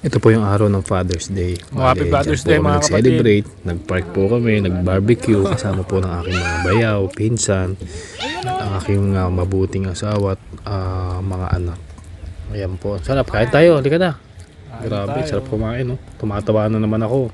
Ito po yung araw ng Father's Day. Happy Father's Day mga kapatid. Nag-celebrate, nag-park po kami, nag-barbecue kasama po ng aking mga bayaw, pinsan, ang aking mabuting asawa at mga anak. Ayan po. Sarap. Kain tayo. Halika na. Grabe. Sarap kumain. No? Tumatawa na naman ako.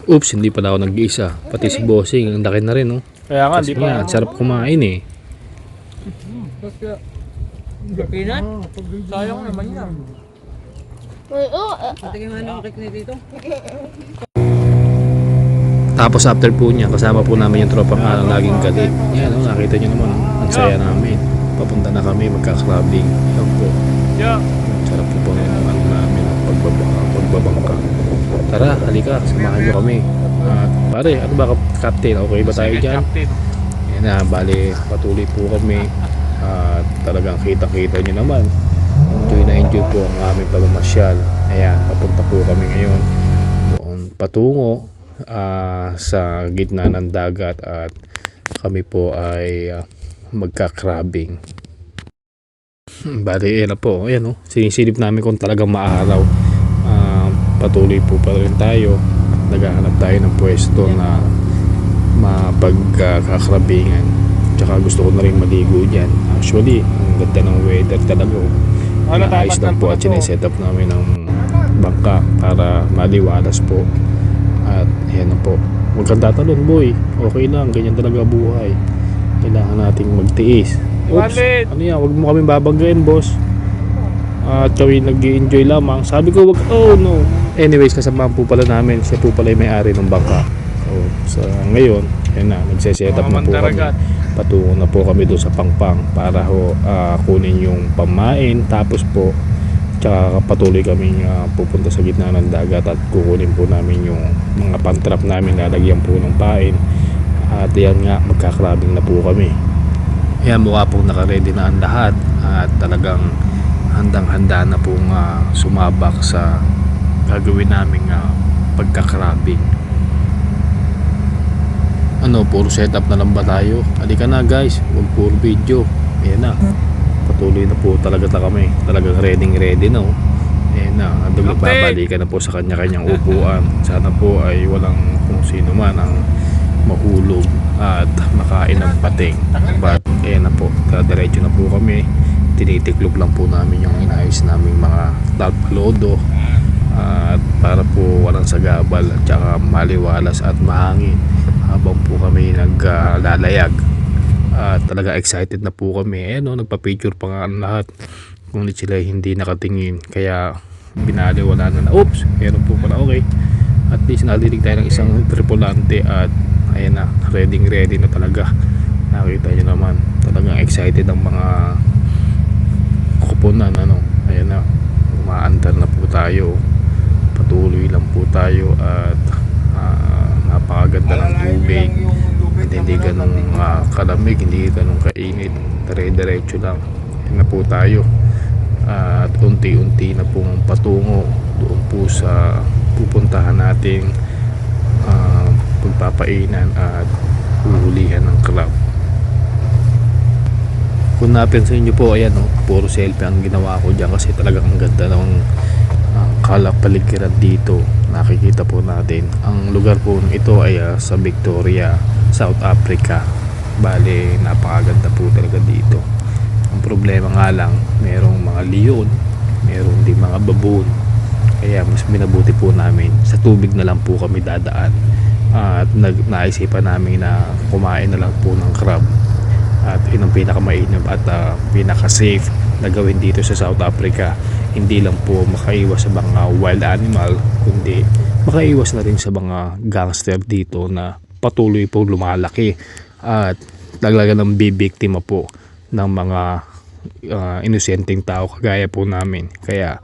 Oops, hindi pala ako nag-iisa. Pati si Bossing, ang laki na rin. No? Kaya nga, Kasi di pa. sarap kumain eh. Peanut? Sayang naman yan. Tapos after po niya, kasama po namin yung tropang laging galit. Yan, no? Nakita niyo naman. Ang saya namin. Papunta na kami, magka-clubbing. Yan po. Yeah. Sarap po ng ano namin ang pagbabangka. Tara, halika, samahan niyo kami. Pare, ano ba captain? Okay ba tayo dyan? Yan na, bali, patuloy po kami. Talagang kita-kita niyo naman. Enjoy po ang aming pamamasyal. Ayan, papunta po kami ngayon. Doon patungo sa gitna ng dagat at kami po ay magka-crabbing. Bali, yan na po. Ayan, sinisilip namin kung talagang maaraw. Patuloy po pa rin tayo. Naghahanap tayo ng pwesto na mapagkakrabingan. Tsaka gusto ko na rin maligo dyan. Actually, ang ganda ng weather talaga. Naayos lang po at sineset up namin ng bangka para maliwalas po. At ayan na po. Huwag kang tatalon, boy. Okay lang, ganyan talaga buhay. Kailangan nating magtiis. Oops, ano yan? Huwag mo kami babanggain, boss. At kami nag-i-enjoy lamang. Sabi ko, wag, oh no. Anyways, kasama po pala namin. Siya po pala yung may-ari ng bangka. So, ngayon, ayan na, nagse-set up na po kami. Patungo na po kami doon sa Pangpang para kunin yung pamain. Tapos po, tsaka patuloy kaming pupunta sa gitna ng dagat at kukunin po namin yung mga pantrap namin, lalagyan po ng pain. At yan nga, magkakrabing na po kami. Ayan, mukha po nakaready na ang lahat at talagang handang-handa na pong sumabak sa gagawin namin pagkakrabing. Puro setup na lang ba tayo? Halika na guys, huwag puro video. Ayan na, patuloy na po talaga kami. Talagang ready na. Ayan na, nagbabalikan na po sa kanya-kanyang upuan. Sana po ay walang kung sino man ang mahulog at makain ng pating. But ayan na po, diretso na po kami. Tinitiklop lang po namin yung inayos naming mga talpalodo at para po walang sagabal at saka maliwalas at mahangin habang po kami naglalayag. Talaga excited na po kami. Nagpa-picture pa nga ang lahat. Ngunit sila hindi nakatingin kaya binaliwala na. Oops, meron po pala. Okay, at least nadinig tayo ng isang tripulante at ayan na, ready na talaga. Nakita nyo naman, talagang excited ang mga kupunan. Ayan na, umaandar na po tayo. Patuloy lang po tayo at napakaganda ng tubig. Hindi ganun kalamig, hindi ganun kainit. Dire-diretso lang. Ayan na po tayo. At unti-unti na pong patungo doon po sa pupuntahan nating pagpapainan at uhulihan ng crab. Kung napansin nyo po, ayan puro selfie ang ginawa ko dyan kasi talagang ang ganda ng kalapaligiran dito. Nakikita po natin ang lugar po ito ay sa Victoria, South Africa. Bale, napakaganda po talaga dito. Ang problema nga lang, merong mga leon, merong din mga baboon. Kaya mas minabuti po namin sa tubig na lang po kami dadaan. At naisipan namin na kumain na lang po ng crab. At yun ang pinakamainam at pinaka-safe na gawin dito sa South Africa. Hindi lang po makaiwas sa mga wild animal, kundi makaiwas na rin sa mga gangster dito na patuloy po lumalaki at talaga ng bibiktima po ng mga inosenteng tao kagaya po namin. Kaya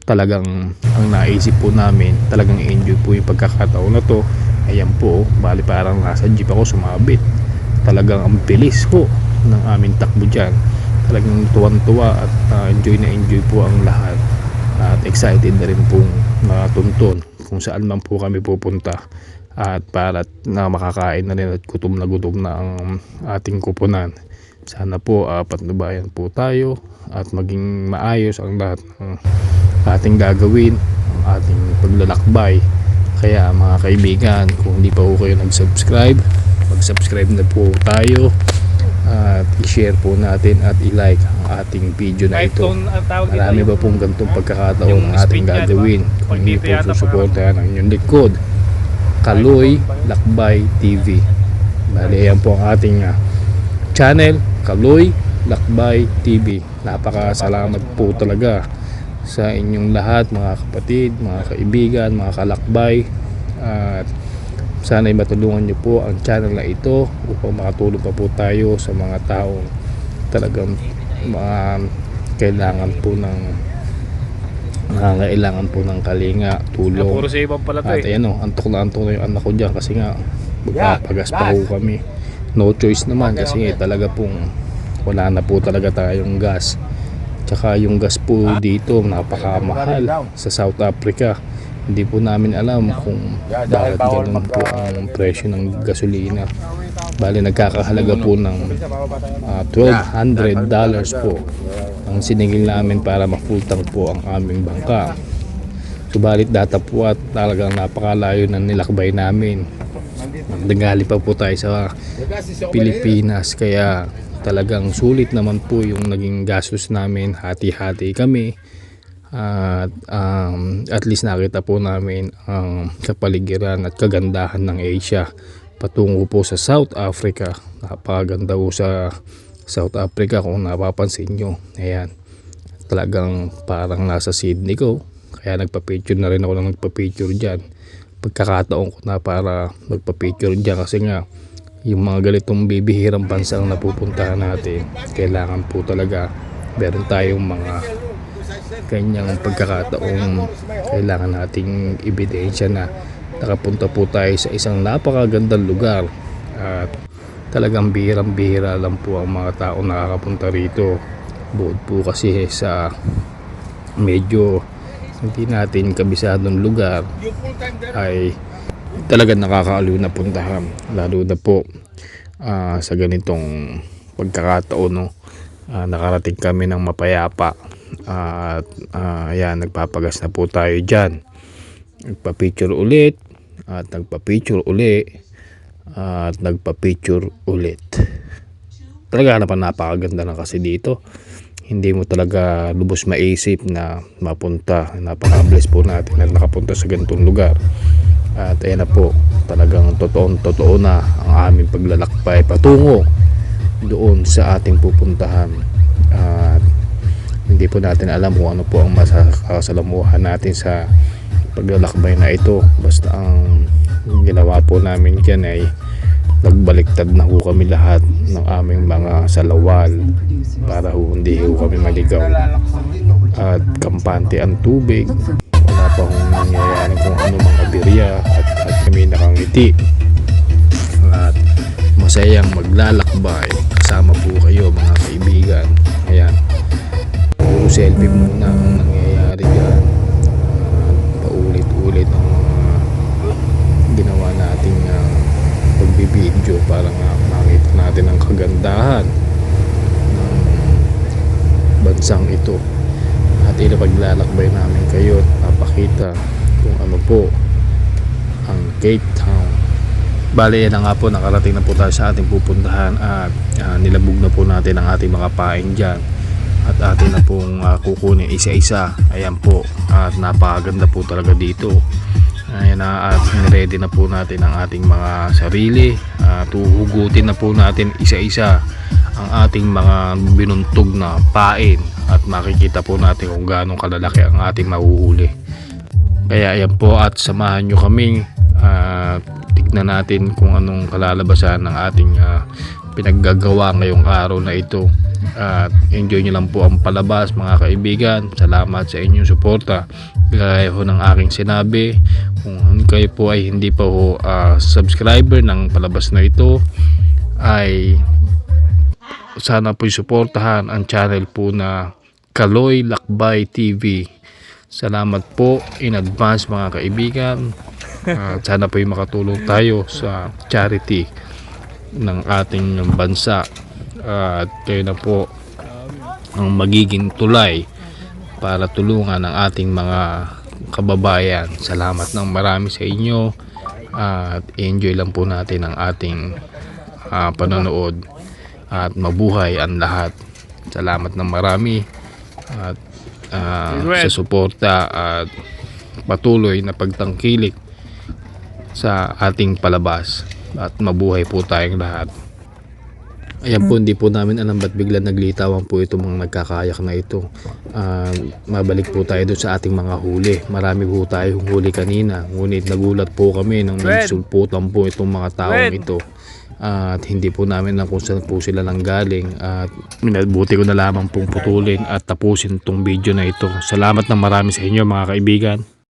talagang ang naisip po namin, talagang enjoy po yung pagkakataon na to. Ayan po, bali parang nasa jeep ako sumabit. Talagang ang bilis po ng aming takbo dyan. Talagang tuwan-tuwa at enjoy po ang lahat. At excited na rin pong matuntun kung saan man po kami pupunta. At para na makakain na rin at gutom na ang ating kupunan. Sana po patnubayan po tayo at maging maayos ang lahat ng ating gagawin, ang ating paglalakbay. Kaya mga kaibigan, kung hindi pa po kayo nag-subscribe, mag-subscribe na po tayo at i-share po natin at i-like ang ating video na ito. Marami ba pong ganitong pagkakataon ang ating gagawin kung hindi po susuportahan ang inyong likod. Kaloy Lakbay TV. Bali, yan po ang ating channel, Kaloy Lakbay TV. Napakasalamat po talaga sa inyong lahat, mga kapatid, mga kaibigan, mga kalakbay, at sana'y matulungan niyo po ang channel na ito upang makatulong pa po tayo sa mga taong talagang kailangan po ng kalinga, tulong. Puro sa ibang pala to At ayan o, antok na yung anak ko dyan kasi nga magpapagas pa po kami. No choice naman kasi talaga pong wala na po talaga tayong gas. Tsaka yung gas po dito napakamahal sa South Africa. Hindi po namin alam kung bakit ganun po ang presyo ng gasolina. Bali nagkakahalaga po ng $1,200 po ang siningil namin para ma-full tank po ang aming bangka. Subalit data po at talagang napakalayo ng nilakbay namin. Nagdagali pa po tayo sa Pilipinas, kaya talagang sulit naman po yung naging gastos namin. Hati-hati kami. At least nakita po namin ang kapaligiran at kagandahan ng Asia patungo po sa South Africa. Napakaganda po sa South Africa kung napapansin nyo. Ayan, talagang parang nasa Sydney ko, kaya nagpa-picture na rin ako ng nagpa-picture dyan. Pagkakataon ko na para magpa-picture dyan kasi nga yung mga ganitong bibihirang bansa ang napupuntahan natin, kailangan po talaga meron tayong mga kanyang pagkakataong kailangan nating ebidensya na nakapunta po tayo sa isang napakagandang lugar. At talagang bihirang-bihira lang po ang mga tao nakakapunta rito. Bukod po kasi sa medyo hindi natin kabisadong lugar, ay talagang nakakaaliw na puntahan, lalo na po sa ganitong pagkakataon, no? Nakarating kami ng mapayapa at ayan, nagpapagas na po tayo dyan. Nagpa-picture ulit at nagpa-picture ulit at nagpa-picture ulit. Talaga napakaganda na kasi dito. Hindi mo talaga lubos maisip na mapunta. Napaka-bless po natin at nakapunta sa ganitong lugar. At ayan na po, talagang totoo na ang aming paglalakbay patungo doon sa ating pupuntahan. At hindi po natin alam kung ano po ang masasalamuhan natin sa paglalakbay na ito. Basta ang ginawa po namin dyan ay nagbaliktad na ho kami lahat ng aming mga salawal para hindi ho kami maligaw. At kampante ang tubig, wala pa hong nangyayari kung ano mga aberya, at kami nakangiti at masayang maglalakbay kasama po kayo mga kaibigan. Ayan, puro selfie muna ang nangyayari dyan. Paulit-ulit ang ginawa nating pagbibideo para nga makita natin ang kagandahan ng bansang ito. At ilapaglalakbay namin kayo at papakita kung ano po ang Cape Town. Bali, yan na nga po, nakarating na po tayo sa ating pupuntahan at nilabog na po natin ang ating mga pain dyan at atin na pong kukunin isa-isa. Ayan po, at napakaganda po talaga dito. Ayan na, at ready na po natin ang ating mga sarili at uhugutin na po natin isa-isa ang ating mga binuntog na pain at makikita po natin kung gaano kalalaki ang ating mahuhuli. Kaya ayan po, at samahan nyo kaming tignan natin kung anong kalalabasan ng ating pinaggagawa ngayong araw na ito. At enjoy nyo lang po ang palabas mga kaibigan. Salamat sa inyong suporta. Gaya ho ng aking sinabi, kung kayo po ay hindi pa ho subscriber ng palabas na ito, ay sana po suportahan ang channel po na Kaloy Lakbay TV. Salamat po in advance mga kaibigan. Sana po makatulong tayo sa charity ng ating bansa at kayo na po ang magiging tulay para tulungan ang ating mga kababayan. Salamat ng marami sa inyo at enjoy lang po natin ang ating panonood at mabuhay ang lahat. Salamat ng marami at sa suporta at patuloy na pagtangkilik sa ating palabas at mabuhay po tayong lahat. Ayan po, hindi po namin alam ba't bigla naglitawan po itong mga nagkakayak na ito. Mabalik po tayo doon sa ating mga huli. Marami po tayong huli kanina, ngunit nagulat po kami nang nagsulputan po itong mga taong ito. At hindi po namin alam kung saan po sila nanggaling, at minabuti ko na lamang pong putulin at tapusin itong video na ito. Salamat ng marami sa inyo mga kaibigan.